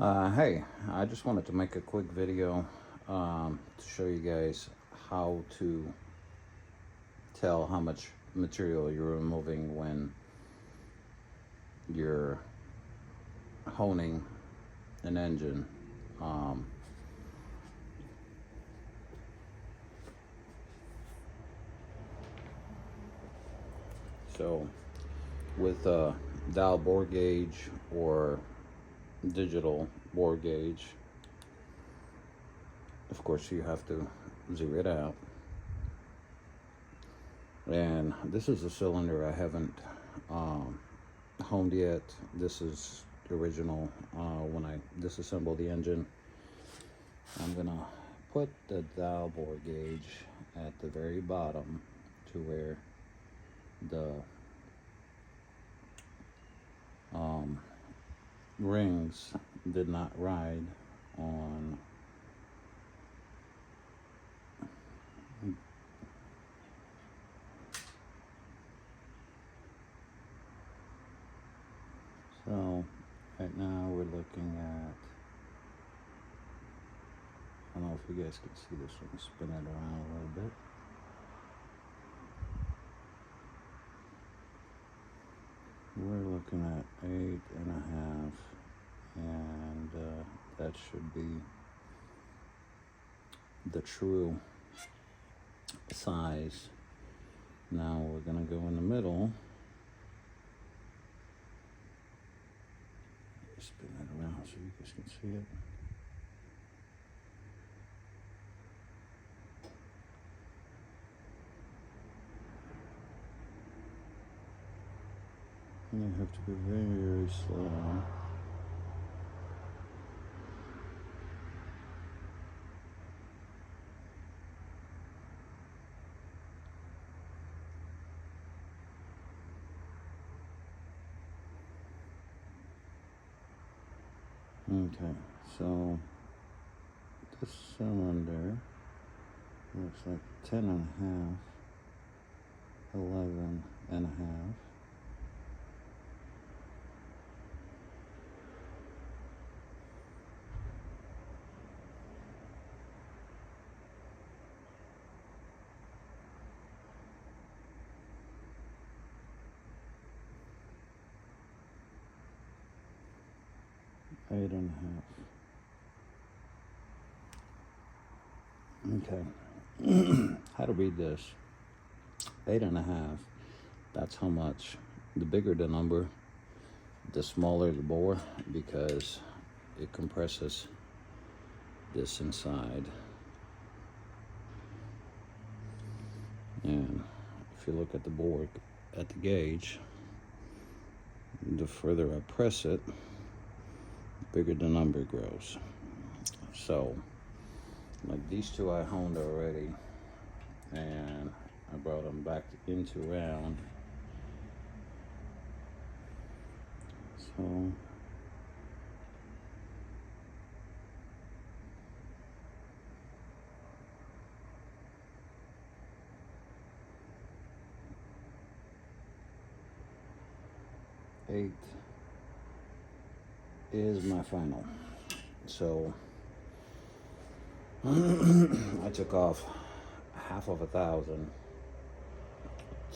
Hey, I just wanted to make a quick video to show you guys how to tell how much material you're removing when you're honing an engine. Um, so with a dial bore gauge or digital bore gauge, of course you have to zero it out. And this is a cylinder I haven't honed yet. This is the original. When I disassemble the engine, I'm gonna put the dial bore gauge at the very bottom to where the rings did not ride on so right now we're looking at, I don't know if you guys can see this one, spin it around a little bit. We're looking at 8.5, and that should be the true size. Now we're gonna go in the middle, spin it around so you guys can see it. You have to be very, very slow. Okay, so this cylinder looks like 10.5, 11.5. Eight and a half. Okay. How to read this? 8.5. That's how much. The bigger the number, the smaller the bore, because it compresses this inside. And if you look at the bore at the gauge, the further I press it, the bigger the number grows. So like these two I honed already, and I brought them back into round. So eight is my final. So I took off half of 1,000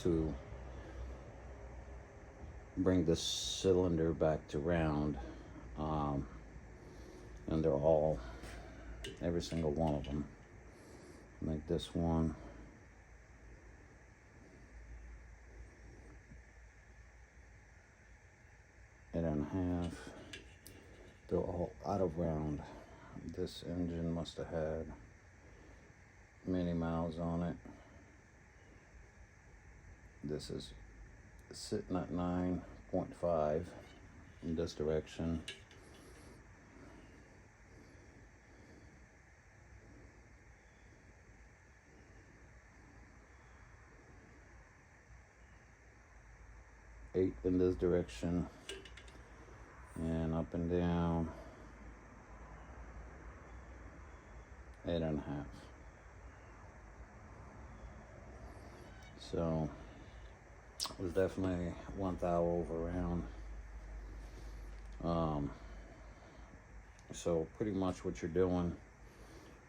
to bring this cylinder back to round, and they're all, every single one of them, like this one, eight and a half. They're all out of round. This engine must have had many miles on it. This is sitting at 9.5 in this direction. Eight in this direction, and up and down 8.5. So it was definitely 1 thou over round. So pretty much what you're doing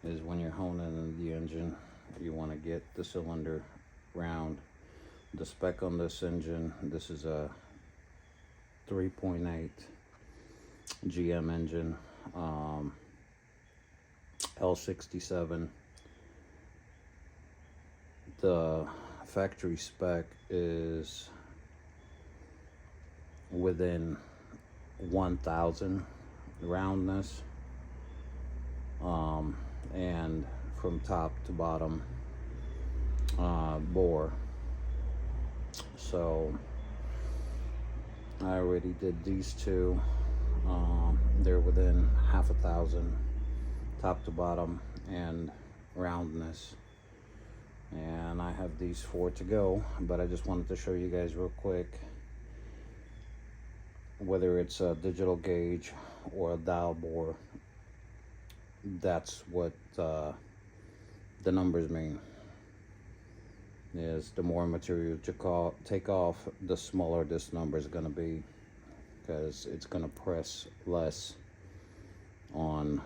is when you're honing the engine, you want to get the cylinder round. The spec on this engine, this is a 3.8 GM engine, L67. The factory spec is within 1,000 roundness, and from top to bottom bore. So I already did these two. They're within 500,000 top to bottom and roundness, and I have these 4 to go, but I just wanted to show you guys real quick, whether it's a digital gauge or a dial bore, that's what the numbers mean. Is the more material you take off, the smaller this number is going to be, because it's going to press less on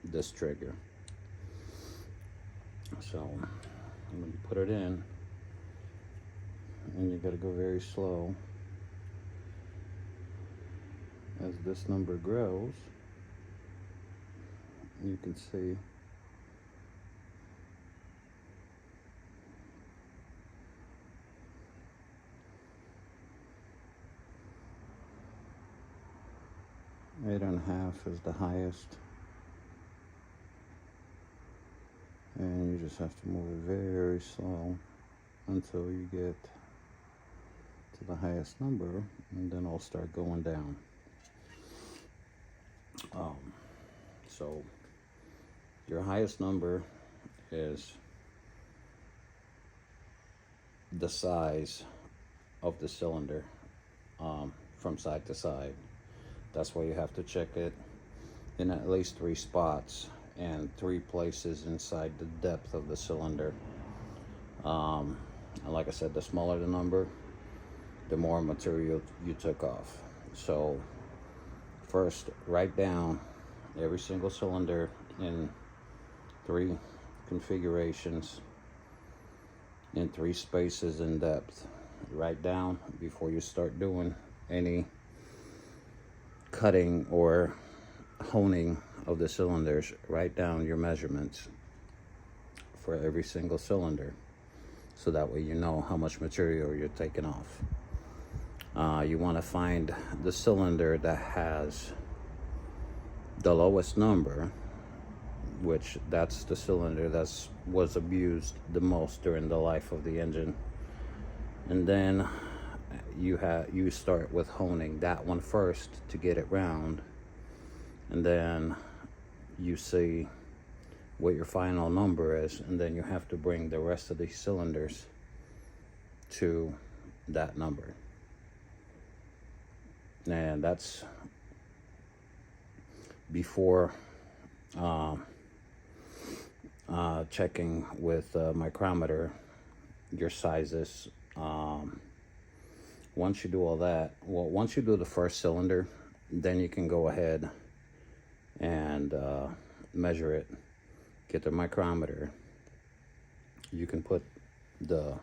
this trigger. So I'm going to put it in, and you got to go very slow. As this number grows, you can see eight and a half is the highest, and you just have to move it very slow until you get to the highest number, and then it'll start going down. So your highest number is the size of the cylinder, from side to side. That's why you have to check it in at least 3 spots and 3 places inside the depth of the cylinder. And like I said, the smaller the number, the more material you took off. So first, write down every single cylinder in 3 configurations, in 3 spaces in depth. Write down before you start doing any cutting or honing of the cylinders. Write down your measurements for every single cylinder, so that way you know how much material you're taking off. You want to find the cylinder that has the lowest number, which that's the cylinder that was abused the most during the life of the engine, and then you start with honing that one first to get it round, and then you see what your final number is, and then you have to bring the rest of these cylinders to that number. And that's before checking with a micrometer your sizes. Once you do all that, well, once you do the first cylinder, then you can go ahead and measure it. Get the micrometer. You can put the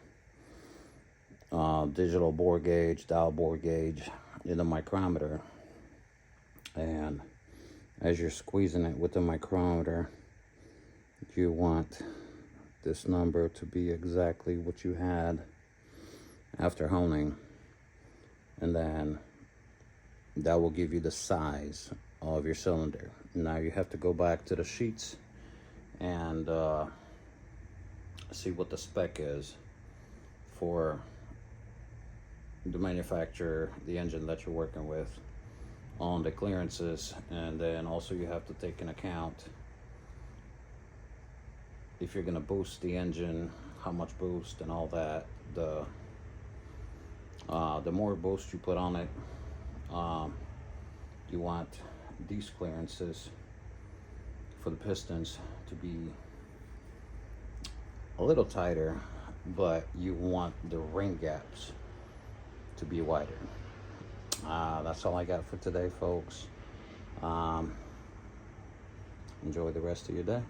digital bore gauge, dial bore gauge in the micrometer, and as you're squeezing it with the micrometer, you want this number to be exactly what you had after honing, and then that will give you the size of your cylinder. Now you have to go back to the sheets and see what the spec is for the manufacturer, the engine that you're working with, on the clearances. And then also you have to take into account, if you're going to boost the engine, how much boost and all that. The more boost you put on it, you want these clearances for the pistons to be a little tighter, but you want the ring gaps to be wider. That's all I got for today, folks. Enjoy the rest of your day.